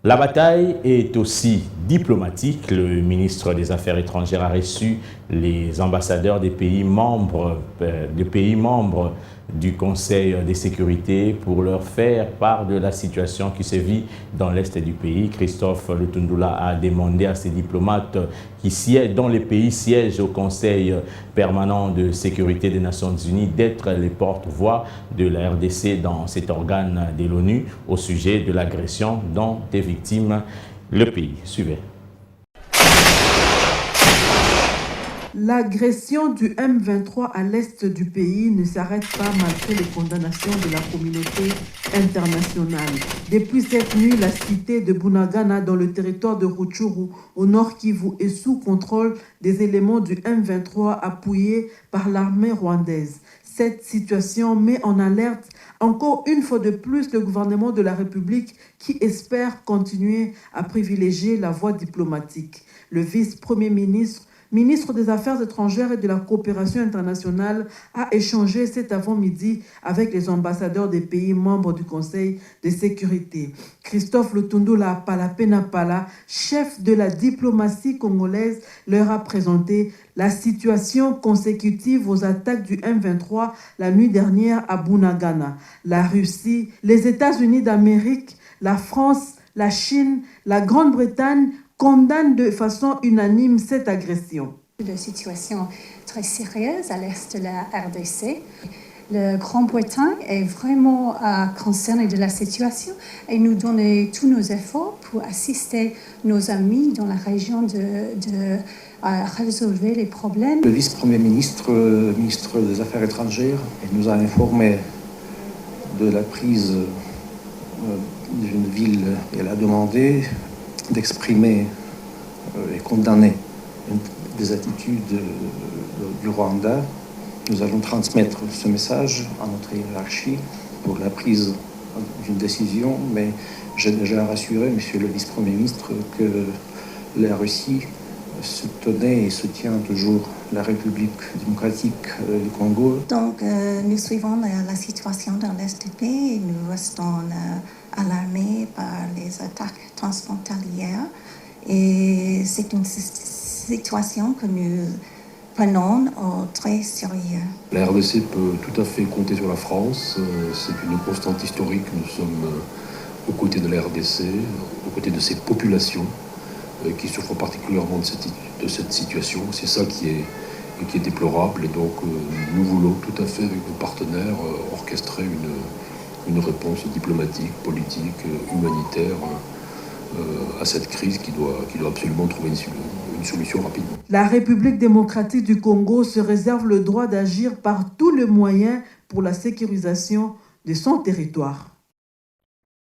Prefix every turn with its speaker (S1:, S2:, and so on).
S1: La bataille est aussi diplomatique. Le ministre des Affaires étrangères a reçu les ambassadeurs des pays membres du Conseil de sécurité pour leur faire part de la situation qui se vit dans l'est du pays. Christophe Lutundula a demandé à ses diplomates qui siègent, dont les pays siègent au Conseil permanent de sécurité des Nations Unies, d'être les porte-voix de la RDC dans cet organe de l'ONU au sujet de l'agression dont est victime le pays. Suivez.
S2: L'agression du M23 à l'est du pays ne s'arrête pas malgré les condamnations de la communauté internationale. Depuis cette nuit, la cité de Bunagana dans le territoire de Rutshuru, au nord Kivu, est sous contrôle des éléments du M23 appuyés par l'armée rwandaise. Cette situation met en alerte encore une fois de plus le gouvernement de la République qui espère continuer à privilégier la voie diplomatique. Le vice-premier ministre des Affaires étrangères et de la coopération internationale, a échangé cet avant-midi avec les ambassadeurs des pays membres du Conseil de sécurité. Christophe Lutundula Pala, chef de la diplomatie congolaise, leur a présenté la situation consécutive aux attaques du M23 la nuit dernière à Bunagana. La Russie, les États-Unis d'Amérique, la France, la Chine, la Grande-Bretagne condamne de façon unanime cette agression.
S3: Une situation très sérieuse à l'est de la RDC. La Grande-Bretagne est vraiment concernée de la situation et nous donne tous nos efforts pour assister nos amis dans la région de résoudre les problèmes.
S4: Le vice-premier ministre, ministre des Affaires étrangères, nous a informé de la prise d'une ville. Elle a demandé d'exprimer et condamner des attitudes du Rwanda. Nous allons transmettre ce message à notre hiérarchie pour la prise d'une décision, mais j'ai déjà rassuré Monsieur le vice-premier ministre que la Russie soutenait et soutient toujours la République démocratique du Congo.
S5: Donc nous suivons la situation dans l'Est du pays et nous restons alarmés par les attaques transfrontalières. Et c'est une situation que nous prenons au très sérieux.
S6: La RDC peut tout à fait compter sur la France. C'est une constante historique. Nous sommes aux côtés de la RDC, aux côtés de ces populations qui souffrent particulièrement de cette situation. C'est ça qui est déplorable. Et donc nous voulons tout à fait, avec nos partenaires, orchestrer une réponse diplomatique, politique, humanitaire à cette crise qui doit absolument trouver une solution rapidement.
S2: La République démocratique du Congo se réserve le droit d'agir par tous les moyens pour la sécurisation de son territoire.